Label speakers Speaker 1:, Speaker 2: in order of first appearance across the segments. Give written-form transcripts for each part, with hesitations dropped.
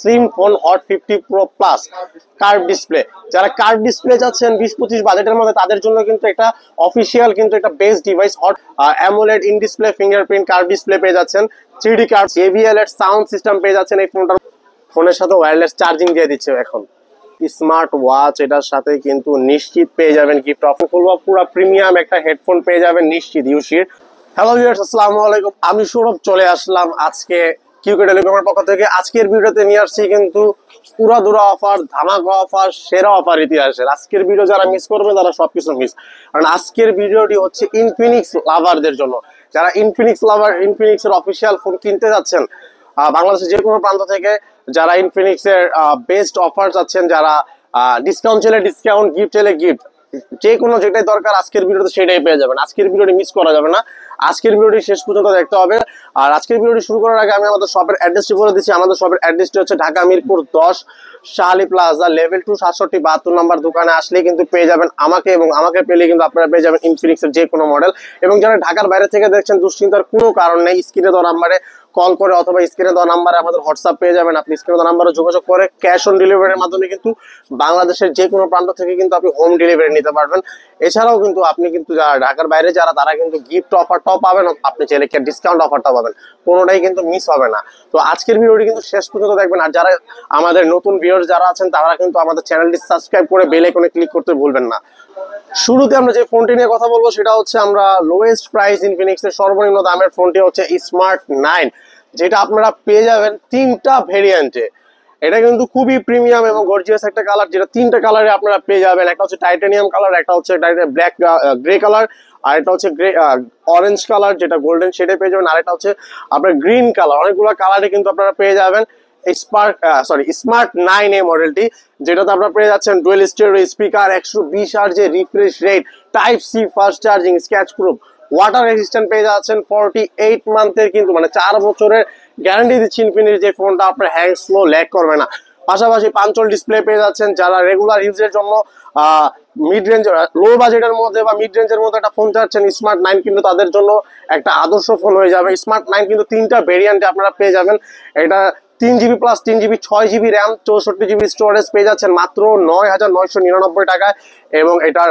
Speaker 1: Slim phone hot 50 pro plus curve display. যারা curve display চাচ্ছেন 20-25 বাজেটের মধ্যে, তাদের জন্য কিন্তু একটা অফিসিয়াল কিন্তু একটা best device hot AMOLED in display fingerprint curve display পেয়ে যাচ্ছেন। 3D কার্ভ JBL এর সাউন্ড সিস্টেম পেয়ে যাচ্ছেন। এই ফোনের সাথে ওয়্যারলেস চার্জিং দিয়ে দিচ্ছে এখন। স্মার্ট ওয়াচ এটার সাথে কিন্তু নিশ্চিত পেয়ে যাবেন গিফট অফার। পুরো প্রিমিয়াম একটা হেডফোন পেয়ে যাবেন নিশ্চিত ইউসির। হ্যালো ভিউয়ার্স, আসসালামু আলাইকুম। আমি সৌরভ চলে আসলাম আজকে কিউকে টেলিকমের পক্ষ থেকে। আজকের ভিডিওতে নিয়ে আসছি কিন্তু পুরা অফার, ধামাকা অফার, সেরা অফার ইতিহাসের। আজকের ভিডিও যারা মিস করবে তারা সবকিছু মিস, কারণ আজকের ভিডিওটি হচ্ছে ইনফিনিক্স লাভারদের জন্য। যারা ইনফিনিক্স লাভার, ইনফিনিক্স এর অফিসিয়াল ফোন কিনতে যাচ্ছেন বাংলাদেশের যে কোনো প্রান্ত থেকে, যারা ইনফিনিক্স এর বেস্ট অফার চাচ্ছেন, যারা ডিসকাউন্ট চাইলে ডিসকাউন্ট, গিফট চাইলে গিফট, যে কোনো যেটাই দরকার আজকের ভিডিওতে সেটাই পেয়ে যাবেন। আজকের ভিডিওটি মিস করা যাবে না, আজকের ভিডিওটি শেষ পর্যন্ত দেখতে হবে। আর আজকের ভিডিওটি শুরু করার আগে আমি আমাদের শপের অ্যাড্রেসটি বলে দিচ্ছি। আমাদের শপের অ্যাড্রেসটি হচ্ছে ঢাকা মিরপুর 10 শাহালি প্লাজা লেভেল 2 6772 নম্বর দোকানে আসলে কিন্তু পেয়ে যাবেন আমাকে, এবং আমাকে পেলে কিন্তু আপনারা পেয়ে যাবেন ইনফিনিক্স এর যে কোনো মডেল। এবং যারা ঢাকার বাইরে থেকে দেখছেন, দুশ্চিন্তার কোনো কারণ নেই। স্ক্রিনে দেওয়া নাম্বারে কল করে অথবা স্ক্রিনে দেওয়া নাম্বারে আমাদের হোয়াটসঅ্যাপ পেয়ে যাবেন। আপনি স্ক্রিনে দেওয়া নাম্বারে যোগাযোগ করে ক্যাশ অন ডেলিভারির মাধ্যমে কিন্তু বাংলাদেশের যে কোনো প্রান্ত থেকে কিন্তু আপনি হোম ডেলিভারি নিতে পারবেন। এছাড়াও কিন্তু আপনি কিন্তু যারা ঢাকার বাইরে যারা, তারা কিন্তু গিফট অফারটাও পাবেন, আপনি চাইলে ডিসকাউন্ট অফারটাও পাবেন, কোনোটাই কিন্তু মিস হবে না। তো আজকের ভিডিওটি কিন্তু শেষ পর্যন্ত দেখবেন। আর যারা আমাদের নতুন ভিউয়ার্স যারা আছেন, তারা কিন্তু আমাদের চ্যানেলটি সাবস্ক্রাইব করে বেল আইকনে ক্লিক করতে ভুলবেন না। শুরুতে আমরা যে ফোনটি নিয়ে কথা বলবো সেটা হচ্ছে আমরা লোয়েস্ট প্রাইস ইনফিনিক্স এর সর্বনিম্ন দামের ফোনটি হচ্ছে স্মার্ট 9, যেটা আপনারা পেয়ে যাবেন 3টা ভেরিয়েন্টে। এটা কিন্তু খুবই প্রিমিয়াম এবং গর্জিয়াস একটা কালার, যেটা 3টা কালারে আপনারা পেয়ে যাবেন। একটা হচ্ছে টাইটানিয়াম কালার, একটা হচ্ছে ব্ল্যাক গ্রে কালার, আর এটা হচ্ছে গ্রে অরেঞ্জ কালার, যেটা গোল্ডেন শেডে পেয়ে যাবেন। আর এটা হচ্ছে আপনার গ্রিন কালার। অনেকগুলো কালারে কিন্তু আপনারা পেয়ে যাবেন স্মার্ট 9 এই মডেলটি, যেটাতে আপনারা পেয়ে যাচ্ছেন dual stereo speaker, 120 Hz refresh rate, type C fast charging, scratch proof, water resistant পেয়ে যাচ্ছেন। 48 মান্থের কিন্তু মানে 4 বছরের গ্যারান্টি দিচ্ছি ইনফিনিক্স, যে ফোনটা আপনার হ্যাং স্লো ল্যাগ করবে না। পাশাপাশি পাঞ্চল ডিসপ্লে পেয়ে যাচ্ছেন। যারা রেগুলার ইউজের জন্য মিড রেঞ্জ, লো বাজেটের মধ্যে বা মিড রেঞ্জের মধ্যে একটা ফোন চাচ্ছেন, স্মার্ট 9 কিন্তু তাদের জন্য একটা আদর্শ ফোন হয়ে যাবে। স্মার্ট 9 কিন্তু 3টা ভেরিয়েন্টে আপনারা পেয়ে যাবেন। এটা 3GB plus 3GB 6GB RAM 64GB storage পেয়ে যাচ্ছেন মাত্র 9,999 টাকায়। এবং এটার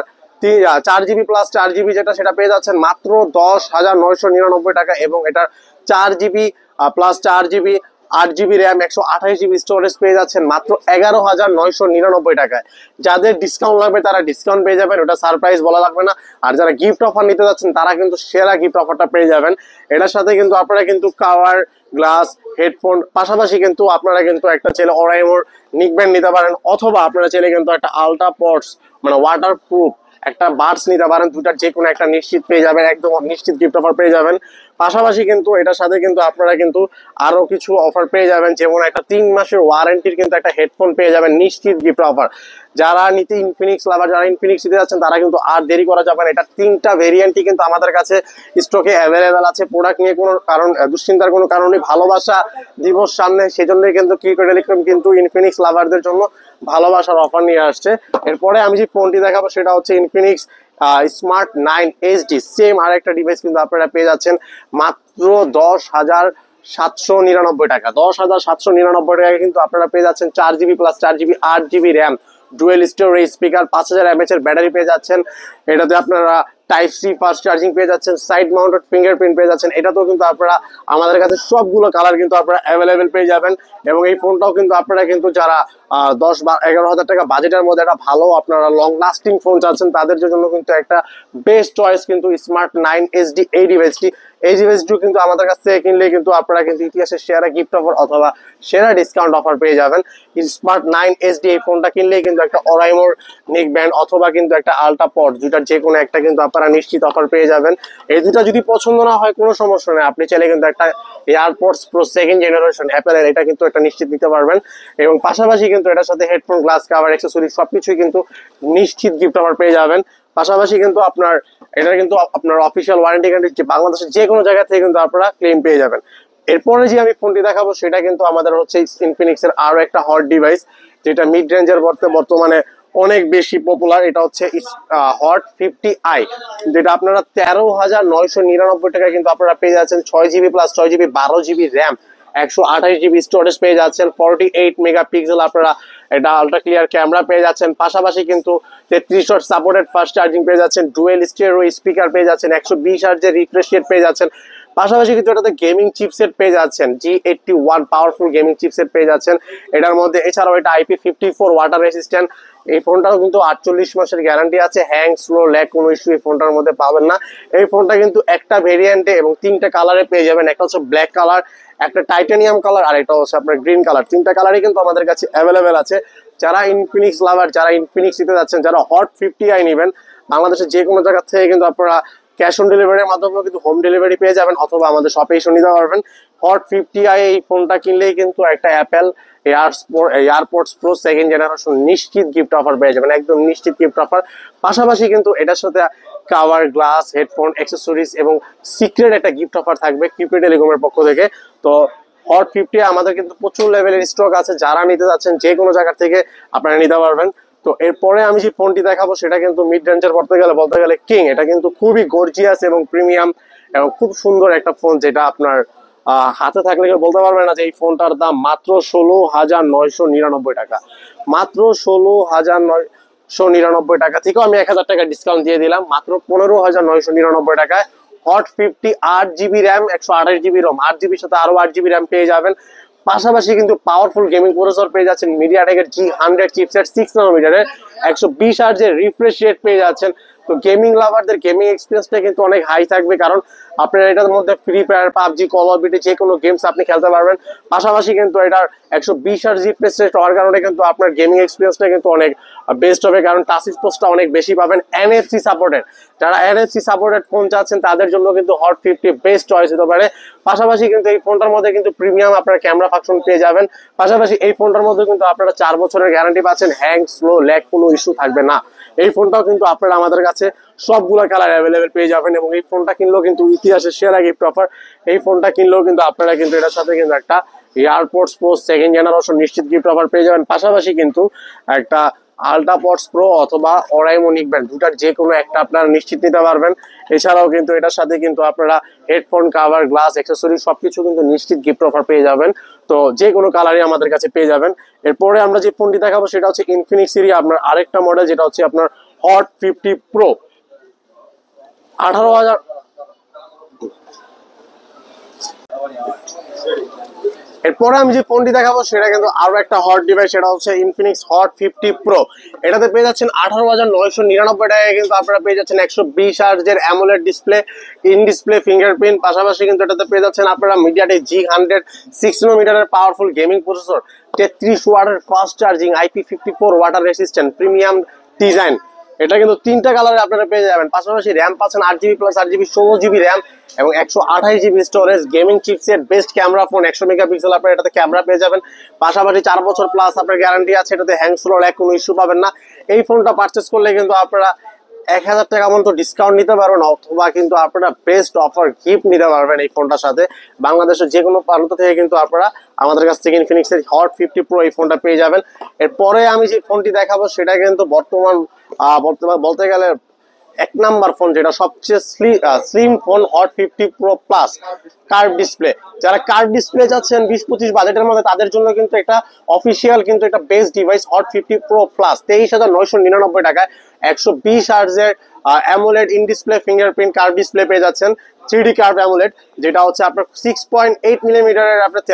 Speaker 1: 4GB প্লাস 4GB যেটা, সেটা পেয়ে যাচ্ছেন মাত্র 10,999 টাকা। এবং এটার 4GB plus 4GB 8GB RAM 128GB storage পেয়ে যাচ্ছেন মাত্র 11,999 টাকায়। যাদের ডিসকাউন্ট লাগবে তারা ডিসকাউন্ট পেয়ে যাবেন, ওটা সারপ্রাইজ বলা লাগবে না। আর যারা গিফট অফার নিতে যাচ্ছেন তারা কিন্তু সেরা গিফট অফারটা পেয়ে যাবেন। এটার সাথে কিন্তু আপনারা কিন্তু কাভার, গ্লাস, হেডফোন, পাশাপাশি কিন্তু আপনারা কিন্তু একটা চাইলে ওরাইমোর নিকব্যান্ড নিতে পারেন, অথবা আপনারা চাইলে কিন্তু একটা আলট্রা পডস মানে ওয়াটার প্রুফ একটা বাডস নিতে পারেন। দুটার যে কোনো একটা নিশ্চিত পেয়ে যাবেন, একদম নিশ্চিত গিফট অফার পেয়ে যাবেন। পাশাপাশি কিন্তু এটার সাথে কিন্তু আপনারা কিন্তু আরো কিছু অফার পেয়ে যাবেন, যেমন একটা 3 মাসের ওয়ারেন্টির কিন্তু একটা হেডফোন পেয়ে যাবেন নিশ্চিত গিফট অফার। যারা নিতে ইনফিনিক্স লাভার, যারা ইনফিনিক্স নিতে যাচ্ছেন, তারা কিন্তু আর দেরি করা যাবে না। এটা 3টা ভেরিয়েন্টই কিন্তু আমাদের কাছে স্টকে অ্যাভেলেবেল আছে। প্রোডাক্ট নিয়ে কোনো কারণ, দুশ্চিন্তার কোনো কারণ নেই। ভালোবাসা দিবস সামনে, সেজন্যই কিন্তু কিউকে টেলিকম কিন্তু ইনফিনিক্স লাভারদের জন্য ভালোবাসার অফার নিয়ে আসছে। এরপরে আমি যে ফোনটি দেখাবো সেটা হচ্ছে ইনফিনিক্স স্মার্ট 9 HD। সেম আরেকটা ডিভাইস কিন্তু আপনারা পেয়ে যাচ্ছেন মাত্র 10,799 টাকা। 10,799 টাকা কিন্তু আপনারা পেয়ে যাচ্ছেন 4GB plus 4GB 8GB RAM, dual storage speaker, 5000 mAh এর ব্যাটারি পেয়ে যাচ্ছেন। এটাতে আপনারা টাইপ সি ফাস্ট চার্জিং পেয়ে যাচ্ছেন, সাইড মাউন্টেড ফিঙ্গারপ্রিন্ট পেয়ে যাচ্ছেন। এটাতেও কিন্তু আপনারা আমাদের কাছে সবগুলো কালার কিন্তু আপনারা অ্যাভেলেবেল পেয়ে যাবেন। এবং এই ফোনটাও কিন্তু আপনারা কিন্তু যারা 10-11 হাজার টাকা বাজেটের মধ্যে একটা ভালো আপনারা লং লাস্টিং ফোন চাচ্ছেন, তাদের জন্য কিন্তু একটা বেস্ট চয়েস কিন্তু স্মার্ট 9 HD এই ডিভাইসটি। এই ডিভাইসটিও কিন্তু আমাদের কাছ থেকে কিনলে কিন্তু আপনারা কিন্তু ইতিহাসের সেরা গিফট অফার অথবা সেরা ডিসকাউন্ট অফার পেয়ে যাবেন। স্মার্ট 9 HD এই ফোনটা কিনলেই কিন্তু একটা ওরাইমোর নেক ব্যান্ড অথবা কিন্তু একটা আলট্রা পড, দুটার যে কোনো একটা কিন্তু আপনারা নিশ্চিত অফার পেয়ে যাবেন। এই দুটা যদি পছন্দ না হয় কোনো সমস্যা নেই, আপনি চাইলে কিন্তু একটা এয়ারপডস প্রো 2nd জেনারেশন অ্যাপেলের, এটা কিন্তু একটা নিশ্চিত নিতে পারবেন। এবং পাশাপাশি কিন্তু এটার সাথে হেডফোন, গ্লাস কাভার, অ্যাক্সেসরি সবকিছুই কিন্তু নিশ্চিত গিফট অফার পেয়ে যাবেন। পাশাপাশি কিন্তু এটা কিন্তু আপনার অফিসিয়াল ওয়ারেন্টি গ্যারান্টি বাংলাদেশের যে কোনো জায়গা থেকে কিন্তু আপনারা ক্লেম পেয়ে যাবেন। এরপরে যে আমি ফোনটি দেখাবো সেটা কিন্তু আমাদের হচ্ছে ইনফিনিক্স এর আরো একটা হট ডিভাইস, যেটা মিড রেঞ্জের বর্তমানে অনেক বেশি পপুলার। এটা হচ্ছে হট 50i, যেটা আপনারা 13,999 টাকায় কিন্তু আপনারা পেয়ে যাচ্ছেন। 6GB plus 6GB 12GB RAM, 128 GB storage পেয়ে যাচ্ছেন, 48 মেগাপিক্সেল আপনারা এটা আলট্রা ক্লিয়ার ক্যামেরা পেয়ে যাচ্ছেন। পাশাপাশি কিন্তু 33 ওয়াট সাপোর্টেড ফাস্ট চার্জিং পেয়ে যাচ্ছেন, ডুয়েল স্টেরিও স্পিকার পেয়ে যাচ্ছেন, 120 হার্টজের রিফ্রেশ রেট পেয়ে যাচ্ছেন। পাশাপাশি কিন্তু এটাতে গেমিং চিপসেট পেয়ে যাচ্ছেন, G81 পাওয়ারফুল গেমিং চিপসেট পেয়ে যাচ্ছেন এটার মধ্যে। এছাড়াও এটা IP54 ওয়াটার রেসিস্ট্যান্ট। এই ফোনটাও কিন্তু 48 মাসের গ্যারান্টি আছে। হ্যাং স্লো ল্যাগ কোনো ইস্যু এই ফোনটার মধ্যে পাবেন না। এই ফোনটা কিন্তু একটা ভেরিয়েন্টে এবং 3টা কালারে পেয়ে যাবেন। একটা হচ্ছে ব্ল্যাক কালার, একটা টাইটানিয়াম কালার, আর এটা হচ্ছে আপনার গ্রিন কালার। 3টা কালারই কিন্তু আমাদের কাছে অ্যাভেলেবেল আছে। যারা ইনফিনিক্স লাভার, যারা ইনফিনিক্স নিতে যাচ্ছেন, যারা হট 50i নেবেন, বাংলাদেশের যে কোনো জায়গা থেকে কিন্তু আপনারা ক্যাশ অন ডেলিভারির মাধ্যমে কিন্তু হোম ডেলিভারি পেয়ে যাবেন, অথবা আমাদের শপে এসে নিতে পারবেন। হট 50i এই ফোনটা কিনলেই কিন্তু একটা Apple AirPods pro second generation নিশ্চিত গিফট অফার পেয়ে যাবেন, একদম নিশ্চিত গিফট অফার। পাশাপাশি কিন্তু এটার সাথে কাভার, গ্লাস, হেডফোন, অ্যাক্সেসরিজ এবং সিক্রেট একটা গিফট অফার থাকবে কিউপি টেলিকমের পক্ষ থেকে। তো হট 50 আমাদের কিন্তু প্রচুর লেভেলের স্টক আছে, যারা নিতে যাচ্ছেন যে কোনো জায়গা থেকে আপনারা নিতে পারবেন। তো এরপরে আমি যে ফোনটি দেখাবো সেটা কিন্তু মিড রেঞ্জের বলতে গেলে কিং। এটা কিন্তু খুবই গর্জিয়াস এবং প্রিমিয়াম এবং খুব সুন্দর একটা ফোন, যেটা আপনার হাতে থাকলে কেউ বলতে পারবে না যে এই ফোনটার দাম মাত্র 16,999 টাকা। মাত্র 16,999 টাকা থেকেও আমি 1000 টাকা ডিসকাউন্ট দিয়ে দিলাম, মাত্র 15,999 টাকায় hot 50 8GB RAM, 128GB Rome, 8GBর সাথে আরো 8GB র্যাম পেয়ে যাবেন। পাশাপাশি কিন্তু পাওয়ারফুল গেমিং প্রসেসর পেয়ে যাচ্ছেন, মিডিয়াটেকের G100 চিপসেট 6 ন্যানোমিটারের, 120 হার্টজের রিফ্রেশ রেট পেয়ে যাচ্ছেন। তো গেমিং লাভারদের গেমিং এক্সপিরিয়েন্সটা কিন্তু অনেক হাই থাকবে, কারণ আপনারা এটার মধ্যে free fire, PUBG, call of duty যে কোনো গেমস আপনি খেলতে পারবেন। পাশাপাশি কিন্তু এটার 120 হার্টজ রিফ্রেশ রেট হওয়ার কারণে কিন্তু আপনার গেমিং এক্সপিরিয়েন্সটা কিন্তু অনেক বেস্ট হবে, কারণ টাচ স্পোর্টসটা অনেক বেশি পাবেন। NFC সাপোর্টেড, যারা NFC সাপোর্টেড ফোন চাচ্ছেন তাদের জন্য কিন্তু হট 50 বেস্ট চয়েস হতে পারে। পাশাপাশি কিন্তু এই ফোনটার মধ্যে কিন্তু প্রিমিয়াম আপনার ক্যামেরা ফাংশন পেয়ে যাবেন। পাশাপাশি এই ফোনটার মধ্যে কিন্তু আপনারা 4 বছরের গ্যারান্টি পাচ্ছেন, হ্যাং স্লো ল্যাগ কোনো ইস্যু থাকবে না। এই ফোনটাও কিন্তু আপনারা আমাদের কাছে সবগুলো কালার অ্যাভেলেবেল পেয়ে যাবেন, এবং এই ফোনটা কিনলেও কিন্তু ইতিহাসের সেরা গিফট অফার। এই ফোনটা কিনলেও কিন্তু আপনারা কিন্তু এটার সাথে কিন্তু একটা এয়ারপডস প্রো সেকেন্ড জেনারেশন নিশ্চিত গিফট অফার পেয়ে যাবেন। পাশাপাশি কিন্তু একটা আল্ট্রাপডস প্রো অথবা অরাইমো নিকবেন্ড, দুটার যে কোনো একটা আপনারা নিশ্চিত নিতে পারবেন। এছাড়াও কিন্তু এটার সাথে কিন্তু আপনারা হেডফোন, কাভার, গ্লাস, অ্যাক্সেসরি সবকিছু কিন্তু নিশ্চিত গিফট অফার পেয়ে যাবেন। তো যে কোনো কালারই আমাদের কাছে পেয়ে যাবেন। এরপরে আমরা যে ফোনটি দেখাবো সেটা হচ্ছে ইনফিনিক্স সিরিজ আপনার আরেকটা মডেল, যেটা হচ্ছে আপনার হট 50 প্রো। 18,000। এরপরে আমি যে ফোনটি দেখাবো সেটা কিন্তু আরো একটা হট ডিভাইস, সেটা হচ্ছে ইনফিনিক্স হট 50 প্রো। এটাতে পেয়ে যাচ্ছেন 18,999 টাকায় কিন্তু আপনারা পেয়ে যাচ্ছেন 120 হার্টজের AMOLED display, in display fingerprint. পাশাপাশি কিন্তু এটাতে পেয়ে যাচ্ছেন আপনারা মিডিয়াটেক G100 6 ন্যানোমিটারের পাওয়ারফুল গেমিং প্রসেসর, 33 ওয়াটের fast charging, IP54 water resistant, premium design. এটা কিন্তু 3টা কালারে আপনারা পেয়ে যাবেন। পাশাপাশি র্যাম পাচ্ছেন 8GB plus 8GB 16GB RAM এবং 128GB storage, gaming chipset, best camera phone, 100 megapixel আপনারা এটাতে ক্যামেরা পেয়ে যাবেন। পাশাপাশি 4 বছর প্লাস আপনার গ্যারান্টি আছে, এটাতে হ্যাং স্লো ল্যাগ কোনো ইস্যু পাবেন না। এই ফোনটা পারচেস করলে কিন্তু আপনারা 1000 টাকা মতো ডিসকাউন্ট নিতে পারবেন, অথবা কিন্তু আপনারা বেস্ট অফার গিফট নিতে পারবেন এই ফোনটার সাথে। বাংলাদেশের যে কোনো প্রান্ত থেকে কিন্তু আপনারা আমাদের কাছ থেকে ইনফিনিক্সের হট 50 প্রো এই ফোনটা পেয়ে যাবেন। এরপরে আমি যে ফোনটি দেখাবো সেটা কিন্তু বলতে গেলে 1 নাম্বার ফোন, যেটা সবচেয়ে slim phone, hot 50 pro plus curve display. যারা কার্ভ ডিসপ্লে যাচ্ছেন 20-25 বাজেটের মধ্যে, তাদের জন্য কিন্তু একটা অফিসিয়াল কিন্তু একটা best device hot 50 pro plus, 23,999 টাকায় 120 হার্টজের AMOLED in display fingerprint curve display পেয়ে যাচ্ছেন, 3D কার্ভ অ্যামোলেড, যেটা হচ্ছে আপনার 6.8 মিলিমিটারের আপনার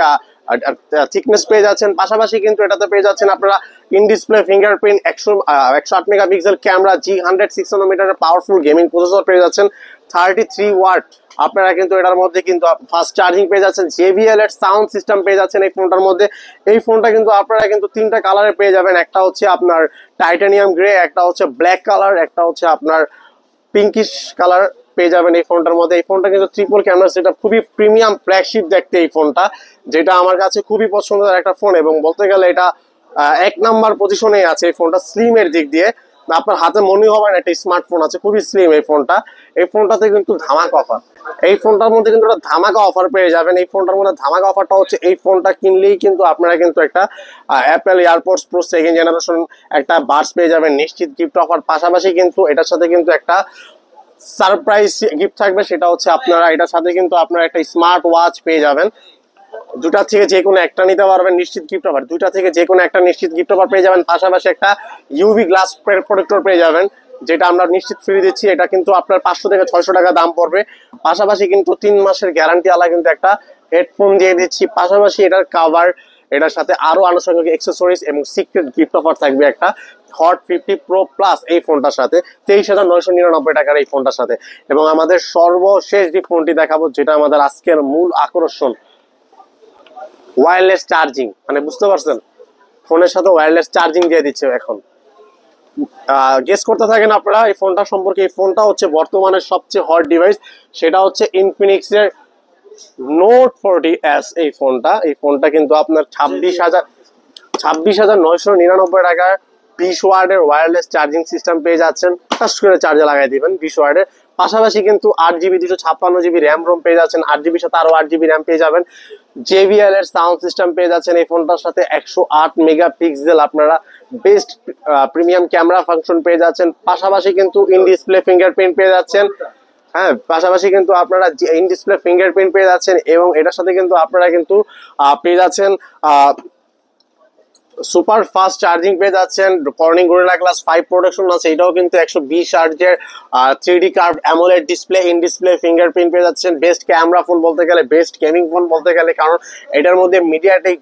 Speaker 1: থিকনেস পেয়ে যাচ্ছেন। পাশাপাশি কিন্তু এটাতে পেয়ে যাচ্ছেন আপনারা in display fingerprint, 108 megapixel camera, G100 6 ন্যানোমিটারের পাওয়ারফুল গেমিং প্রসেসর পেয়ে যাচ্ছেন, 33 ওয়াট আপনারা কিন্তু এটার মধ্যে কিন্তু ফাস্ট চার্জিং পেয়ে যাচ্ছেন, JBL এর সাউন্ড সিস্টেম পেয়ে যাচ্ছেন এই ফোনটার মধ্যে। এই ফোনটা কিন্তু আপনারা কিন্তু 3টা কালারে পেয়ে যাবেন, একটা হচ্ছে আপনার টাইটানিয়াম গ্রে, একটা হচ্ছে ব্ল্যাক কালার, একটা হচ্ছে আপনার পিঙ্কিশ কালার পেয়ে যাবেন এই ফোনটার মধ্যে। এই ফোনটা কিন্তু ট্রিপল ক্যামেরা সেটআপ, খুবই প্রিমিয়াম ফ্ল্যাগশিপ দেখতে এই ফোনটা, যেটা আমার কাছে খুবই পছন্দের একটা ফোন, এবং বলতে গেলে এটা 1 নাম্বার পজিশনে আছে এই ফোনটা স্লিমের দিক দিয়ে। আপনার হাতে মনে হবে না একটা স্মার্টফোন আছে, খুবই স্লিম এই ফোনটা। এই ফোনটাতে কিন্তু ধামাকা অফার, এই ফোনটার মধ্যে কিন্তু একটা ধামাকা অফার পেয়ে যাবেন। এই ফোনটার মধ্যে ধামাকা অফারটা হচ্ছে এই ফোনটা কিনলেই কিন্তু আপনারা কিন্তু একটা Apple AirPods pro second generation একটা বাডস পেয়ে যাবেন নিশ্চিত গিফট অফার। পাশাপাশি কিন্তু এটার সাথে কিন্তু একটা সারপ্রাইজ গিফট থাকবে, সেটা হচ্ছে আপনারা এটার সাথে কিন্তু আপনারা একটা স্মার্ট ওয়াচ পেয়ে যাবেন। দুটা থেকে যে কোনো একটা নিতে পারবেন নিশ্চিত গিফট অফার, দুইটা থেকে যে কোনো একটা নিশ্চিত গিফট অফার পেয়ে যাবেন, পাশাপাশি একটা ইউভি গ্লাস প্রোটেক্টর পেয়ে যাবেন, যেটা আমরা নিশ্চিত ফ্রি দিচ্ছি। এটা কিন্তু আপনার 500 থেকে 600 টাকা দাম পড়বে। পাশাপাশি কিন্তু 3 মাসের গ্যারান্টি আলা কিন্তু একটা হেডফোন দিয়ে দিচ্ছি। পাশাপাশি এটার কাভার, এটার সাথে আরো আনুষঙ্গিক অ্যাক্সেসরিজ এবং সিক্রেট গিফট অফার থাকবে একটা হট 50 প্রো প্লাস এই ফোনটার সাথে 23,999 টাকার এই ফোনটার সাথে। এবং আমাদের সর্বশেষ যে ফোনটি দেখাবো, যেটা আমাদের আজকের মূল আকর্ষণ, ওয়্যারলেস চার্জিং। মানে বুঝতে পারছেন, ফোনের সাথে ওয়্যারলেস চার্জিং দিয়ে দিচ্ছে এখন। গেস করতে থাকেন আপনারা এই ফোনটা সম্পর্কে। এই ফোনটা হচ্ছে বর্তমানে সবচেয়ে হট ডিভাইস, সেটা হচ্ছে ইনফিনিক্স এর নোট 40s। এই ফোনটা কিন্তু আপনার 26,999 টাকায় 20 ওয়াটের ওয়্যারলেস চার্জিং সিস্টেম পেয়ে যাচ্ছেন। ফাস্ট করে চার্জে লাগাই দিবেন 20 ওয়াটের। পাশাপাশি কিন্তু 8GB 256GB র্যাম রোম পেয়ে যাচ্ছেন, 8GB সাথে আরো 8GB র্যাম পেয়ে যাবেন। JBL এর সাউন্ড সিস্টেম পেয়ে যাচ্ছেন এই ফোনটার সাথে। 108 মেগাপিক্সেল আপনারা বেস্ট প্রিমিয়াম ক্যামেরা ফাংশন পেয়ে যাচ্ছেন। পাশাপাশি কিন্তু ইন ডিসপ্লে ফিঙ্গারপ্রিন্ট পেয়ে যাচ্ছেন। হ্যাঁ, পাশাপাশি কিন্তু আপনারা ইন ডিসপ্লে ফিঙ্গারপ্রিন্ট পেয়ে যাচ্ছেন, এবং এটার সাথে কিন্তু আপনারা কিন্তু পেয়ে যাচ্ছেন সুপার ফাস্ট চার্জিং পেয়ে যাচ্ছেন। কর্নিং গরিলা গ্লাস 5 প্রোটেকশন আছে, এটাও কিন্তু 120 হার্টজের 3D curve AMOLED display, in display fingerprint পেয়ে যাচ্ছেন। বেস্ট ক্যামেরা ফোন বলতে গেলে, বেস্ট গেমিং ফোন বলতে গেলে, কারণ এটার মধ্যে মিডিয়াটেক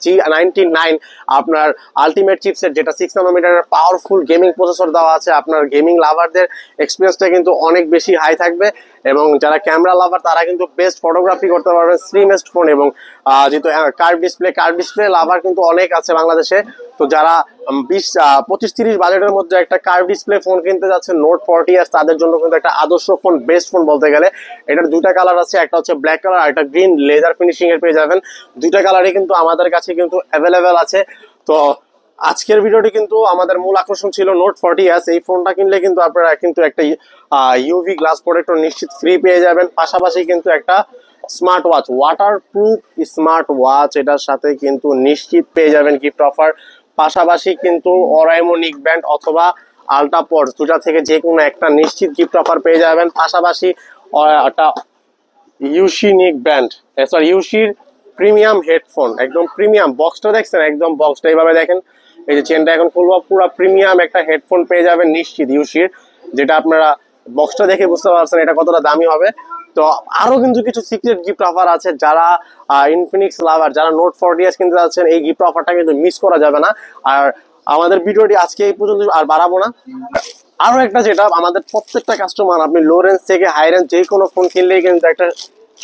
Speaker 1: G99 আপনার আলটিমেট চিপসেট, যেটা 6 নানোমিটারের পাওয়ারফুল গেমিং প্রসেসর দেওয়া আছে। আপনার গেমিং লাভারদের এক্সপিরিয়েন্সটা কিন্তু অনেক বেশি হাই থাকবে, এবং যারা ক্যামেরা লাভার তারা কিন্তু বেস্ট ফটোগ্রাফি করতে পারবেন স্লিমেস্ট ফোন। এবং যেহেতু কার্ভ ডিসপ্লে লাভার কিন্তু অনেক আছে বাংলাদেশে, তো যারা 25-30 বাজেটের মধ্যে একটা কার্ভ ডিসপ্লে ফোন কিনতে যাচ্ছে নোট 40s, তাদের জন্য কিন্তু একটা আদর্শ ফোন, বেস্ট ফোন বলতে গেলে। এটার দুইটা কালার আছে, একটা হচ্ছে ব্ল্যাক কালার আর একটা গ্রিন লেজার ফিনিশিং এর পেয়ে যাবেন। দুইটা কালারই কিন্তু আমাদের কাছে কিন্তু অ্যাভেলেবেল আছে। তো আজকের ভিডিওটি কিন্তু আমাদের মূল আকর্ষণ ছিল নোট 40s। এই ফোনটা কিনলে কিন্তু আপনারা কিন্তু একটা ইউভি গ্লাস প্রোটেক্টর নিশ্চিত ফ্রি পেয়ে যাবেন। পাশাপাশি কিন্তু একটা smart watch, waterproof smart watch এটার সাথে কিন্তু নিশ্চিত পেয়ে যাবেন গিফট অফার। পাশাপাশি কিন্তু ওরাইমো নিক ব্যান্ড অথবা আলট্রা পডস, দুটা থেকে যে কোনো একটা নিশ্চিত গিফট অফার পেয়ে যাবেন। পাশাপাশি একটা ইউসি নিক ব্যান্ড, সরি ইউসির প্রিমিয়াম হেডফোন, একদম প্রিমিয়াম। বক্সটা দেখছেন, একদম বক্সটা এইভাবে দেখেন, এই যে চেনটা এখন খুলবো, পুরো প্রিমিয়াম একটা হেডফোন পেয়ে যাবেন নিশ্চিত ইউসির, যেটা আপনারা বক্সটা দেখে বুঝতে পারছেন এটা কতটা দামি হবে। তো আরো কিন্তু কিছু সিক্রেট গিফট অফার আছে, যারা ইনফিনিক্স লাভার, যারা নোট 40s কিনতে যাচ্ছেন, এই গিফট অফারটা কিন্তু মিস করা যাবে না। আর আমাদের ভিডিওটি আজকে এই পর্যন্ত, আর বাড়াবো না। আরো একটা, যেটা আমাদের প্রত্যেকটা কাস্টমার, আপনি লো রেঞ্জ থেকে হাই রেঞ্জ যে কোনো ফোন কিনলেই কিন্তু একটা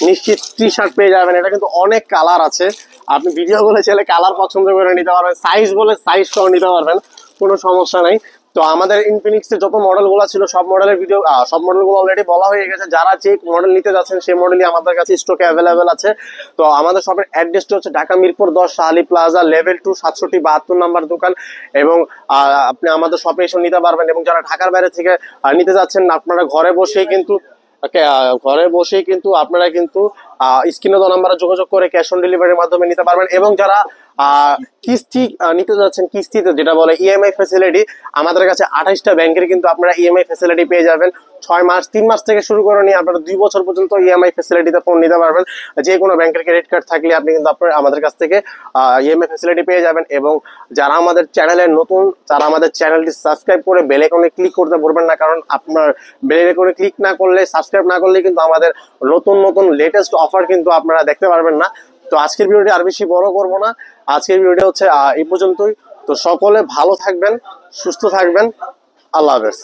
Speaker 1: নিশ্চিত টি-শার্ট পেয়ে যাবেন। এটা কিন্তু অনেক কালার আছে, আপনি ভিডিও বলে চাইলে কালার পছন্দ করে নিতে পারবেন, সাইজ বলে সাইজ সহ নিতে পারবেন, কোনো সমস্যা নাই। তো আমাদের ইনফিনিক্সের যত মডেলগুলো ছিল সব মডেলের ভিডিও, সব মডেলগুলো অলরেডি বলা হয়ে গেছে। যারা যে মডেল নিতে যাচ্ছেন সেই মডেলই আমাদের কাছে স্টকে অ্যাভেলেবেল আছে। তো আমাদের শপের অ্যাড্রেসটি হচ্ছে Dhaka Mirpur 10 Shah Ali plaza level 2 6772 number দোকান। এবং আপনি আমাদের শপে এসে নিতে পারবেন। এবং যারা ঢাকার বাইরে থেকে নিতে যাচ্ছেন, আপনারা ঘরে বসেই কিন্তু আপনারা কিন্তু স্ক্রিনে দেওয়া নাম্বারে যোগাযোগ করে ক্যাশ অন ডেলিভারির মাধ্যমে নিতে পারবেন। এবং যারা কিস্তি নিতে যাচ্ছেন, কিস্তিতে যেটা বলে ইএমআই ফ্যাসিলিটি, আমাদের কাছে 28টা ব্যাংকের কিন্তু আপনারা ইএমআই ফ্যাসিলিটি পেয়ে যাবেন। 6 মাস, 3 মাস থেকে শুরু করে নিয়ে আপনারা 2 বছর পর্যন্ত ইএমআই ফ্যাসিলিটিতে ফোন নিতে পারবেন। যে কোনো ব্যাংকের ক্রেডিট কার্ড থাকলে আপনি কিন্তু আমাদের কাছ থেকে ইএমআই ফ্যাসিলিটি পেয়ে যাবেন। এবং যারা আমাদের চ্যানেলে নতুন, তারা আমাদের চ্যানেলটি সাবস্ক্রাইব করে বেল আইকনে ক্লিক করতে ভুলবেন না, কারণ আপনার বেল আইকনে ক্লিক না করলে, সাবস্ক্রাইব না করলে কিন্তু আমাদের নতুন লেটেস্ট অফার কিন্তু আপনারা দেখতে পারবেন না। তো আজকের ভিডিওটি আর বেশি বড় করব না, আজকের ভিডিওটি হচ্ছে এই পর্যন্তই। তো সকলে ভালো থাকবেন, সুস্থ থাকবেন, আল্লাহ হাফেজ।